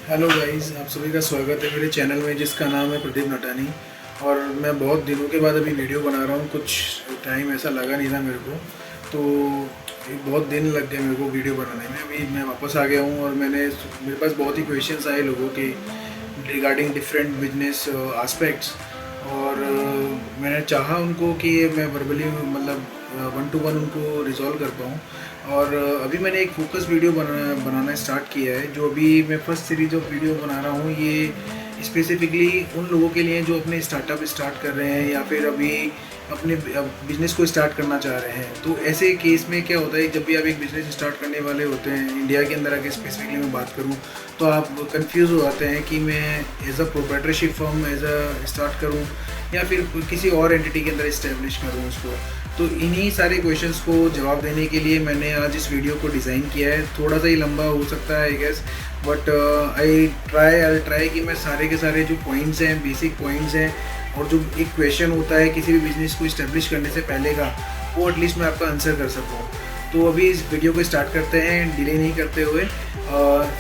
Hello guys, आप सभी का स्वागत है मेरे चैनल में जिसका नाम है प्रदीप नटानी। और मैं बहुत दिनों के बाद अभी वीडियो बना रहा हूँ। कुछ टाइम ऐसा लगा नहीं था मेरे को, तो बहुत दिन लग गए मेरे को वीडियो बनाने में। अभी मैं वापस आ गया हूँ और मेरे पास बहुत ही क्वेश्चंस आए लोगों के रिगार्डिंग डिफरेंट बिजनेस एस्पेक्ट्स। और मैंने चाहा उनको कि मैं वर्बली मतलब 1 to 1 उनको रिजॉल्व कर पाऊँ। और अभी मैंने एक फोकस वीडियो बनाना स्टार्ट किया है। जो अभी मैं फर्स्ट सीरीज ऑफ वीडियो बना रहा हूँ, ये स्पेसिफिकली उन लोगों के लिए जो अपने स्टार्टअप स्टार्ट कर रहे हैं या फिर अभी अपने बिजनेस को स्टार्ट करना चाह रहे हैं। तो ऐसे केस में क्या होता है, जब भी आप एक बिज़नेस स्टार्ट करने वाले होते हैं, इंडिया के अंदर अगर स्पेसिफिकली मैं बात करूं, तो आप कंफ्यूज हो जाते हैं कि मैं as a proprietorship firm as a start करूं या फिर किसी और एंटिटी के अंदर इस्टेब्लिश करूं उसको। तो इन्हीं सारे क्वेश्चंस को जवाब देने के लिए मैंने आज इस वीडियो को डिज़ाइन किया है। थोड़ा सा ही लंबा हो सकता है I guess, but I try कि मैं सारे के सारे जो पॉइंट्स हैं, बेसिक पॉइंट्स हैं, और जो एक क्वेश्चन होता है किसी भी बिज़नेस को इस्टेब्लिश करने से पहले का, वो एटलीस्ट मैं आपका आंसर कर सकूँ। तो अभी इस वीडियो को स्टार्ट करते हैं डिले नहीं करते हुए।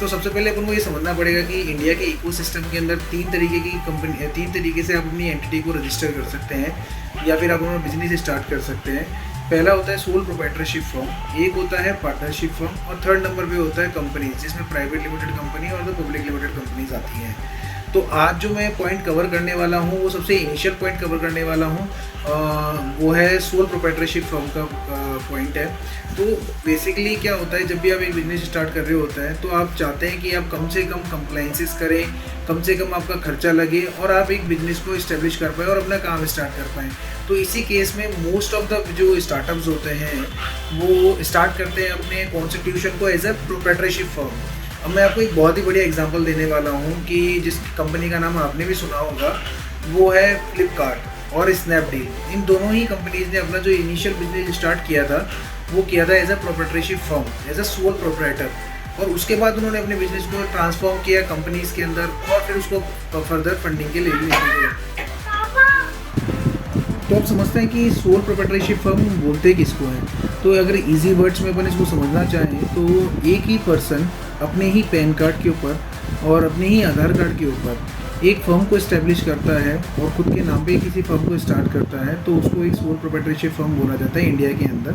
तो सबसे पहले अपन को ये समझना पड़ेगा कि इंडिया के इकोसिस्टम के अंदर तीन तरीके से आप अपनी एंटिटी को रजिस्टर कर सकते हैं या फिर आप अपना बिजनेस स्टार्ट कर सकते हैं। पहला होता है सोल प्रोप्राइटरशिप फर्म, एक होता है पार्टनरशिप फर्म, और थर्ड नंबर पे होता है कंपनी, जिसमें प्राइवेट लिमिटेड कंपनी और द पब्लिक लिमिटेड कंपनीज आती हैं। तो आज जो मैं पॉइंट कवर करने वाला हूँ, वो सबसे इनिशियल पॉइंट कवर करने वाला हूँ, वो है सोल प्रोप्राइटरशिप फर्म का पॉइंट है। तो बेसिकली क्या होता है, जब भी आप एक बिजनेस स्टार्ट कर रहे होते हैं तो आप चाहते हैं कि आप कम से कम कंप्लाइंसेस करें, कम से कम आपका खर्चा लगे और आप एक बिजनेस को इस्टेब्लिश कर पाएँ और अपना काम स्टार्ट कर पाएँ। तो इसी केस में मोस्ट ऑफ द जो स्टार्टअप्स होते हैं वो स्टार्ट करते हैं अपने कॉन्स्टिट्यूशन को एज ए प्रोप्राइटरशिप फर्म। अब मैं आपको एक बहुत ही बढ़िया एग्जांपल देने वाला हूँ कि जिस कंपनी का नाम आपने भी सुना होगा, वो है फ्लिपकार्ट और स्नैपडील। इन दोनों ही कंपनीज ने अपना जो इनिशियल बिजनेस स्टार्ट किया था, वो किया था as a proprietorship firm, as a sole proprietor. और उसके बाद उन्होंने अपने बिजनेस को ट्रांसफॉर्म किया कंपनीज के अंदर और फिर उसको फर्दर फंडिंग के लिए भी लेके गए। तो आप समझते हैं कि सोल प्रोप्राइटरशिप फर्म बोलते किसको हैं। तो अगर इजी वर्ड्स में अपन इसको समझना चाहें तो एक ही पर्सन अपने ही पैन कार्ड के ऊपर और अपने ही आधार कार्ड के ऊपर एक फर्म को इस्टेब्लिश करता है और खुद के नाम पे किसी फर्म को स्टार्ट करता है, तो उसको एक सोल प्रोप्राइटरशिप फर्म बोला जाता है इंडिया के अंदर।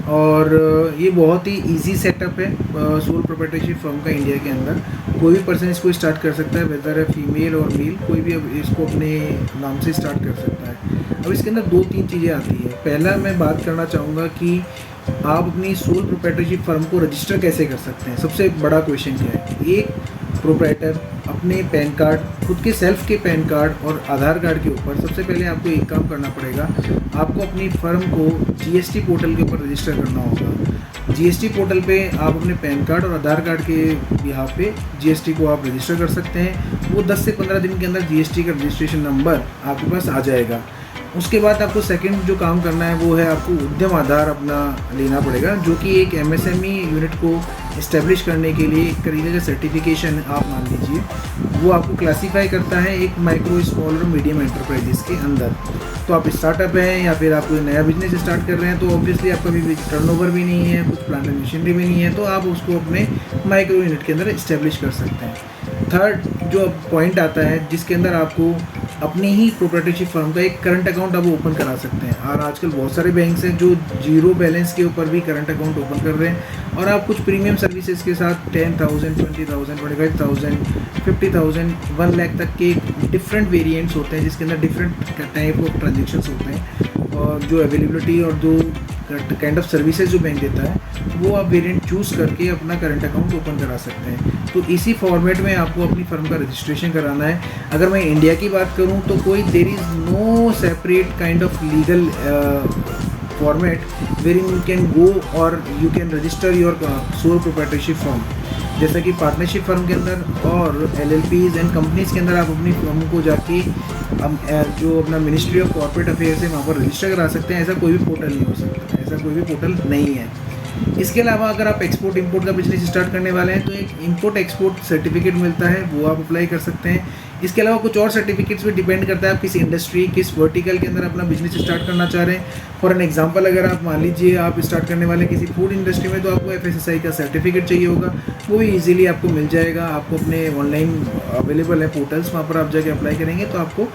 और ये बहुत ही इजी सेटअप है सोल प्रोप्राइटरशिप फर्म का इंडिया के अंदर। कोई भी पर्सन इसको स्टार्ट कर सकता है, वेदर है फीमेल और मेल, कोई भी अब इसको अपने नाम से स्टार्ट कर सकता है। अब इसके अंदर 2-3 चीज़ें आती हैं। पहला मैं बात करना चाहूँगा कि आप अपनी सोल प्रोप्राइटरशिप फर्म को रजिस्टर कैसे कर सकते हैं। सबसे बड़ा क्वेश्चन क्या है, एक प्रोप्राइटर अपने पैन कार्ड, खुद के सेल्फ के पैन कार्ड और आधार कार्ड के ऊपर सबसे पहले आपको एक काम करना पड़ेगा, आपको अपनी फर्म को जीएसटी पोर्टल के ऊपर रजिस्टर करना होगा। जीएसटी पोर्टल पे आप अपने पैन कार्ड और आधार कार्ड के बिहाफ पे जीएसटी को आप रजिस्टर कर सकते हैं। वो 10 से 15 दिन के अंदर जीएसटी का रजिस्ट्रेशन नंबर आपके पास आ जाएगा। उसके बाद आपको सेकंड जो काम करना है वो है आपको उद्यम आधार अपना लेना पड़ेगा, जो कि एक एमएसएमई यूनिट को इस्टेब्लिश करने के लिए एक तरीके का सर्टिफिकेशन आप मान लीजिए। वो आपको क्लासीफाई करता है एक माइक्रो, स्मॉल और मीडियम एंटरप्राइजेस के अंदर। तो आप स्टार्टअप हैं या फिर आप कोई नया बिजनेस स्टार्ट कर रहे हैं, तो ऑब्वियसली आपका भी टर्नओवर भी नहीं है, कुछ प्लांट एंड मशीनरी भी नहीं है, तो आप उसको अपने माइक्रो यूनिट के अंदर इस्टेब्लिश कर सकते हैं। थर्ड जो पॉइंट आता है, जिसके अंदर आपको अपनी ही प्रोप्राइटरशिप फर्म का एक करंट अकाउंट आप ओपन करा सकते हैं। और आजकल बहुत सारे बैंक्स हैं जो जीरो बैलेंस के ऊपर भी करंट अकाउंट ओपन कर रहे हैं, और आप कुछ प्रीमियम सर्विसेज के साथ 10,000, 20,000, 25,000, 50,000, 1 लाख तक के डिफरेंट वेरिएंट्स होते हैं, जिसके अंदर डिफरेंट टाइप ऑफ ट्रांजेक्शन्स होते हैं। और जो अवेलेबिलिटी और जो काइंड ऑफ सर्विसेज जो बैंक देता है, वो आप वेरिएंट चूज़ करके अपना करंट अकाउंट ओपन करा सकते हैं। तो इसी फॉर्मेट में आपको अपनी फर्म का रजिस्ट्रेशन कराना है। अगर मैं इंडिया की बात करूं तो कोई there is no separate kind of legal format wherein you can go और you can register your sole proprietorship firm. जैसा कि पार्टनरशिप फर्म के अंदर और एलएलपीज एंड कंपनीज के अंदर आप अपनी फर्म को जाके जो अपना मिनिस्ट्री ऑफ कॉर्पोरेट अफेयर्स है वहाँ पर रजिस्टर करा सकते हैं। ऐसा कोई भी पोर्टल नहीं हो सकता, ऐसा कोई भी पोर्टल नहीं है। इसके अलावा अगर आप एक्सपोर्ट इंपोर्ट का बिजनेस स्टार्ट करने वाले हैं तो एक इंपोर्ट एक्सपोर्ट सर्टिफिकेट मिलता है, वो आप अप्लाई कर सकते हैं। इसके अलावा कुछ और सर्टिफिकेट्स भी डिपेंड करता है आप किस इंडस्ट्री, किस वर्टिकल के अंदर अपना बिजनेस स्टार्ट करना चाह रहे हैं। फॉर एन एग्जांपल, अगर आप मान लीजिए आप स्टार्ट करने वाले किसी फूड इंडस्ट्री में, तो आपको FSSAI का सर्टिफिकेट चाहिए होगा, वो भी ईजिली आपको मिल जाएगा। आपको अपने ऑनलाइन अवेलेबल है पोर्टल्स, वहाँ पर आप जाके अप्लाई करेंगे तो आपको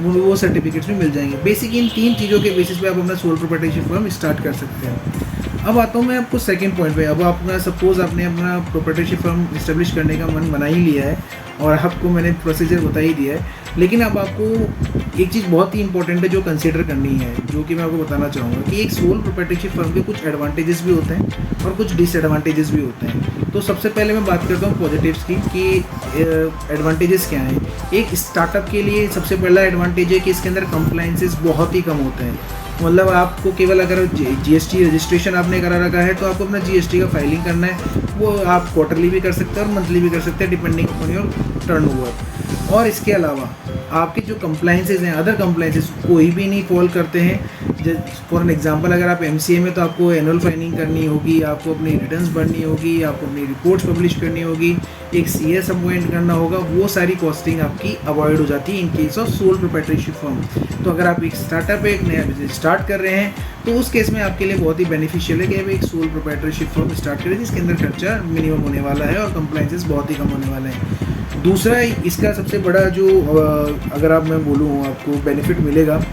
वो सर्टिफिकेट्स भी मिल जाएंगे। बेसिक इन 3 चीज़ों के बेसिस पे आप अपना सोल प्रोप्राइटरशिप फर्म स्टार्ट कर सकते हैं। अब आता हूँ मैं आपको सेकंड पॉइंट पे। अब आपका सपोज आपने अपना प्रोप्राइटरशिप फर्म इस्टेब्लिश करने का मन बना ही लिया है और आपको मैंने प्रोसीजर बता ही दिया है, लेकिन अब आपको एक चीज़ बहुत ही इंपॉर्टेंट है जो कंसीडर करनी है, जो कि मैं आपको बताना चाहूँगा कि एक सोल प्रोप्राइटरशिप फर्म के कुछ एडवांटेजेस भी होते हैं और कुछ डिसएडवांटेजेस भी होते हैं। तो सबसे पहले मैं बात करता हूँ पॉजिटिव्स की कि एडवांटेजेस क्या हैं। एक स्टार्टअप के लिए सबसे पहला एडवांटेज है कि इसके अंदर कंप्लाइंसेस बहुत ही कम होते हैं। मतलब आपको केवल अगर GST रजिस्ट्रेशन आपने करा रखा है तो आपको अपना GST का फाइलिंग करना है, वो आप क्वार्टरली भी कर सकते हैं और मंथली भी कर सकते हैं डिपेंडिंग अपॉन योर टर्नओवर। और इसके अलावा आपके जो कंप्लाइंसेस हैं, अदर कंप्लाइंसेस कोई भी नहीं फॉल करते हैं। फॉर एन एग्जांपल, अगर आप MCA में तो आपको एनुअल फाइलिंग करनी होगी, आपको अपनी रिटर्न्स भरनी होगी, आपको अपनी रिपोर्ट्स पब्लिश करनी होगी, एक CS अपॉइंट करना होगा, वो सारी कॉस्टिंग आपकी अवॉइड हो जाती है in case of soul proprietorship firm. तो अगर आप एक स्टार्टअप, एक नया बिजनेस स्टार्ट कर रहे हैं तो उस केस में आपके लिए बहुत ही बेनिफिशियल है कि आप एक सोल प्रोप्राइटरशिप फर्म स्टार्ट करें जिसके अंदर खर्चा मिनिमम होने वाला है और कंप्लाइंसेस बहुत ही कम होने वाले हैं। दूसरा, इसका सबसे बड़ा जो अगर आप मैं बोलूँ आपको बेनिफिट मिलेगा,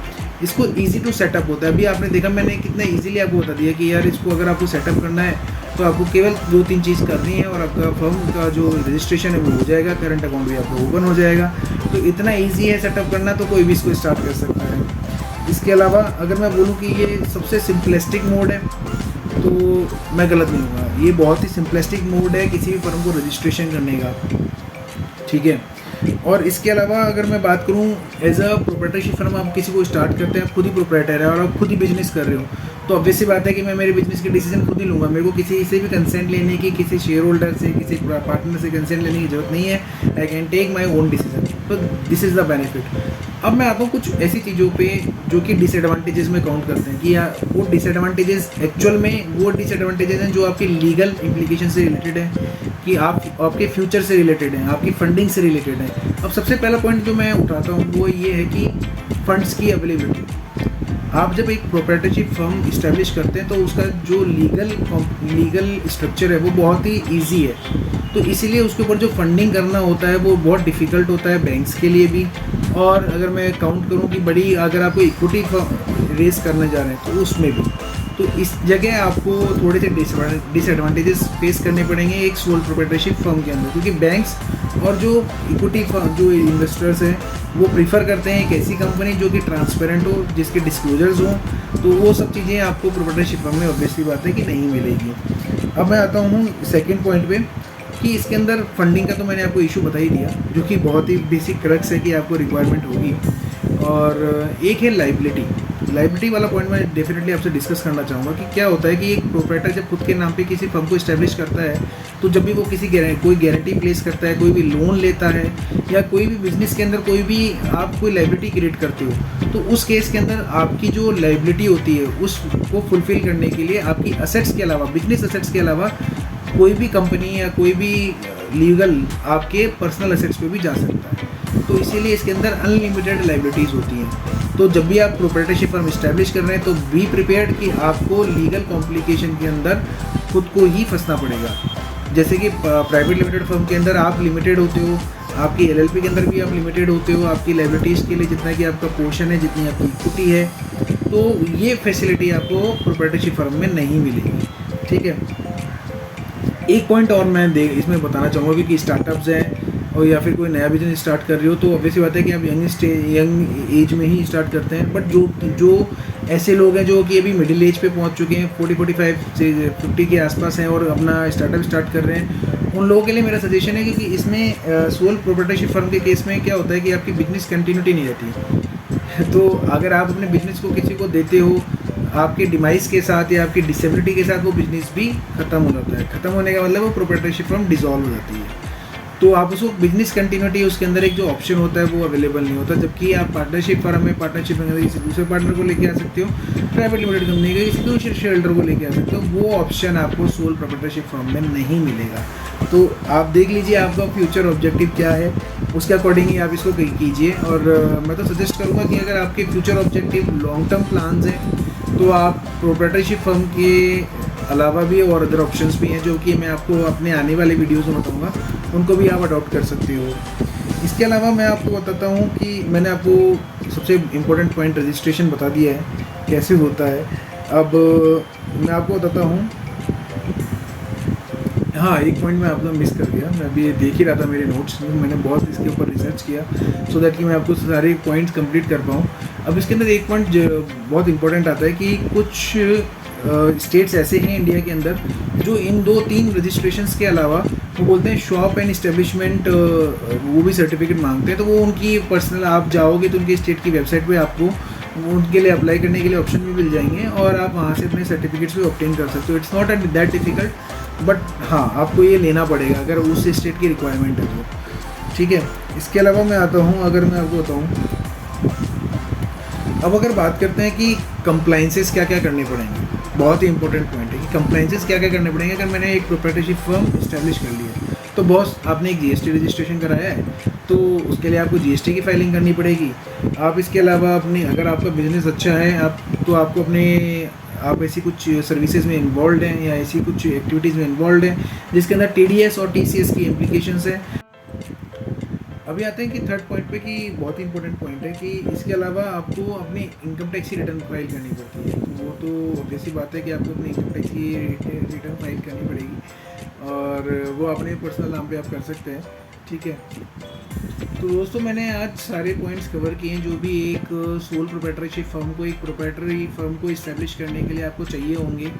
इसको इजी टू सेटअप होता है। अभी आपने देखा मैंने कितना इजीली आपको बता दिया कि यार इसको अगर आपको सेटअप करना है तो आपको केवल 2-3 चीज़ करनी है और आपका फर्म का जो रजिस्ट्रेशन है वो हो जाएगा, करंट अकाउंट भी आपको ओपन हो जाएगा। तो इतना ईजी है सेटअप करना, तो कोई भी इसको स्टार्ट कर सकता है। इसके अलावा अगर मैं बोलूँ कि ये सबसे सिंपलिस्टिक मोड है तो मैं गलत नहीं हूँगा। ये बहुत ही सिंपलिस्टिक मोड है किसी भी फर्म को रजिस्ट्रेशन करने का, ठीक है। और इसके अलावा अगर मैं बात करूँ एज अ प्रोप्राइटरशिप फर्म, आप किसी को स्टार्ट करते हैं, आप खुद ही प्रोप्राइटर है और आप खुद ही बिजनेस कर रहे हो, तो ऑब्वियस सी बात है कि मैं मेरे बिजनेस के डिसीजन खुद ही लूँगा। मेरे को किसी से भी कंसेंट लेने की, किसी शेयर होल्डर से, किसी पार्टनर से कंसेंट लेने की जरूरत नहीं है। I can take my own decision. तो दिस इज़ द बेनिफिट। अब मैं आता हूँ कुछ ऐसी चीज़ों पे जो कि डिसएडवांटेजेस में काउंट करते हैं कि यार वो डिसएडवांटेजेस एक्चुअल में वो डिसएडवांटेजेस हैं जो आपकी लीगल इम्प्लीकेशन से रिलेटेड है, कि आपके फ्यूचर से रिलेटेड हैं, आपकी फंडिंग से रिलेटेड है। अब सबसे पहला पॉइंट जो मैं उठाता हूँ वो ये है कि फंड्स की अवेलेबिलिटी। आप जब एक प्रोप्राइटरशिप फर्म इस्टेब्लिश करते हैं तो उसका जो लीगल स्ट्रक्चर है वो बहुत ही ईजी है, तो इसीलिए उसके ऊपर जो फंडिंग करना होता है वो बहुत डिफ़िकल्ट होता है बैंक्स के लिए भी। और अगर मैं काउंट करूँ कि बड़ी अगर आपको इक्विटी रेस करने जा रहे हैं तो उसमें भी, तो इस जगह आपको थोड़े से डिसएडवांटेजेस फेस करने पड़ेंगे एक सोल प्रोप्राइटरशिप फर्म के अंदर, क्योंकि बैंक्स और जो इक्विटी फर्म, जो इन्वेस्टर्स हैं, वो प्रीफर करते हैं एक ऐसी कंपनी जो कि ट्रांसपेरेंट हो, जिसके डिस्क्लोजर्स हों। तो वो सब चीज़ें आपको प्रोप्राइटरशिप फर्म में ऑब्वियसली बात है कि नहीं मिलेगी। अब मैं आता हूँ सेकेंड पॉइंट पे कि इसके अंदर फंडिंग का तो मैंने आपको इशू बता ही दिया, जो कि बहुत ही बेसिक क्रक्स है कि आपको रिक्वायरमेंट होगी। और एक है लाइबिलिटी वाला पॉइंट मैं डेफिनेटली आपसे डिस्कस करना चाहूँगा कि क्या होता है कि एक प्रोप्राइटर जब खुद के नाम पे किसी फर्म को इस्टेब्लिश करता है, तो जब भी वो कोई गारंटी प्लेस करता है, कोई भी लोन लेता है, या कोई भी बिजनेस के अंदर कोई भी आप कोई लाइबिलिटी क्रिएट करते हो, तो उस केस के अंदर आपकी जो लाइबिलिटी होती है उसको फुलफिल करने के लिए आपकी असेट्स के अलावा, बिजनेस असेट्स के अलावा कोई भी कंपनी या कोई भी लीगल आपके पर्सनल असेट्स पे भी जा सकता है। तो इसीलिए इसके अंदर अनलिमिटेड लाइबिलिटीज़ होती हैं। तो जब भी आप प्रोप्राइटरशिप फर्म इस्टेब्लिश कर रहे हैं तो बी प्रिपेयर्ड कि आपको लीगल कॉम्प्लिकेशन के अंदर खुद को ही फंसना पड़ेगा। जैसे कि प्राइवेट लिमिटेड फर्म के अंदर आप लिमिटेड होते हो, आपकी LLP के अंदर भी आप लिमिटेड होते हो, आपकी लाइबिलिटीज़ के लिए जितना कि आपका पोर्शन है, जितनी आपकी इक्विटी है, तो ये फैसिलिटी आपको प्रोप्राइटरशिप फर्म में नहीं मिलेगी, ठीक है। एक पॉइंट और मैं इसमें बताना चाहूँगा कि स्टार्टअप्स हैं और या फिर कोई नया बिजनेस स्टार्ट कर रहे हो, तो ऑब्वियसली बात है कि आप यंग एज में ही स्टार्ट करते हैं। बट जो ऐसे लोग हैं जो कि अभी मिडिल एज पे पहुंच चुके हैं, 40-45 से 50 के आसपास हैं और अपना स्टार्टअप स्टार्ट कर रहे हैं, उन लोगों के लिए मेरा सजेशन है कि इसमें सोल प्रोप्राइटरशिप फर्म के केस में क्या होता है कि आपकी बिजनेस कंटिन्यूटी नहीं रहती। तो अगर आप अपने बिजनेस को किसी को देते हो, आपके डिमाइस के साथ या आपकी डिसेबिलिटी के साथ वो बिजनेस भी ख़त्म हो जाता है। ख़त्म होने का मतलब वो प्रोप्राइटरशिप फर्म डिसॉल्व हो जाती है। तो आप उसको बिजनेस कंटिन्यूटी उसके अंदर एक जो ऑप्शन होता है वो अवेलेबल नहीं होता, जबकि आप पार्टनरशिप फर्म में पार्टनरशिप में किसी दूसरे पार्टनर को लेके आ सकते हो, प्राइवेट लिमिटेड कंपनी के किसी दूसरे शेयर होल्डर को लेके आ सकते हो। वो ऑप्शन आपको सोल प्रोप्राइटरशिप फर्म में नहीं मिलेगा। तो आप देख लीजिए आपका फ्यूचर ऑब्जेक्टिव क्या है, उसके अकॉर्डिंग ही आप इसको कीजिए। और मैं तो सजेस्ट करूँगा कि अगर आपके future objective long term plans हैं तो आप प्रोप्राइटरशिप फर्म के अलावा भी और अदर ऑप्शंस भी हैं जो कि मैं आपको अपने आने वाले वीडियोज़ में बताऊँगा, उनको भी आप अडॉप्ट कर सकते हो। इसके अलावा मैं आपको बताता हूँ कि मैंने आपको सबसे इम्पोर्टेंट पॉइंट रजिस्ट्रेशन बता दिया है कैसे होता है। अब मैं आपको बताता हूँ, हाँ एक पॉइंट मैं आपका मिस कर गया, मैं अभी देख ही रहा था मेरे नोट्स में, मैंने बहुत इसके ऊपर रिसर्च किया सो दैट कि मैं आपको सारे पॉइंट्स कंप्लीट कर पाऊँ। अब इसके अंदर एक पॉइंट बहुत इंपॉर्टेंट आता है कि कुछ स्टेट्स ऐसे हैं इंडिया के अंदर जो इन 2-3 रजिस्ट्रेशंस के अलावा वो बोलते हैं शॉप एंड इस्टेब्लिशमेंट वो भी सर्टिफिकेट मांगते हैं। तो वो उनकी पर्सनल, आप जाओगे तो उनके स्टेट की वेबसाइट पे आपको उनके लिए अप्लाई करने के लिए ऑप्शन भी मिल जाएंगे और आप वहाँ से अपने सर्टिफिकेट्स भी ऑब्टेन कर सकते हो। It's not that difficult, but हाँ आपको ये लेना पड़ेगा अगर उस स्टेट की रिक्वायरमेंट है तो, ठीक है। इसके अलावा मैं आता हूँ, अगर मैं आपको बताऊँ, अब अगर बात करते हैं कि कंप्लाइंसेस क्या क्या करने पड़ेंगे, बहुत ही इंपॉर्टेंट पॉइंट है कि कंप्लाइंसेस क्या क्या करने पड़ेंगे। अगर मैंने एक प्रोप्राइटरशिप फर्म इस्टेब्लिश कर ली है तो बॉस आपने एक जीएसटी रजिस्ट्रेशन कराया है तो उसके लिए आपको जीएसटी की फाइलिंग करनी पड़ेगी। आप इसके अलावा अपने, अगर आपका बिजनेस अच्छा है आप तो आपको अपने, आप ऐसी कुछ सर्विसेज में इन्वॉल्व हैं या ऐसी कुछ एक्टिविटीज़ में इन्वॉल्व हैं जिसके अंदर टीडीएस और टीसीएस की इम्प्लीकेशंस है। अभी आते हैं कि थर्ड पॉइंट पे कि बहुत ही इंपॉर्टेंट पॉइंट है कि इसके अलावा आपको अपनी इनकम टैक्स की रिटर्न फाइल करनी पड़ती है। तो वो तो ऑब्वियस सी बात है कि आपको अपनी इनकम टैक्स की रिटर्न फाइल करनी पड़ेगी और वो अपने पर्सनल नाम पे आप कर सकते हैं, ठीक है। तो दोस्तों मैंने आज सारे पॉइंट्स कवर किए हैं जो भी एक सोल प्रोप्राइटरशिप फर्म को, एक प्रोप्राइटरी फर्म को इस्टेब्लिश करने के लिए आपको चाहिए होंगे।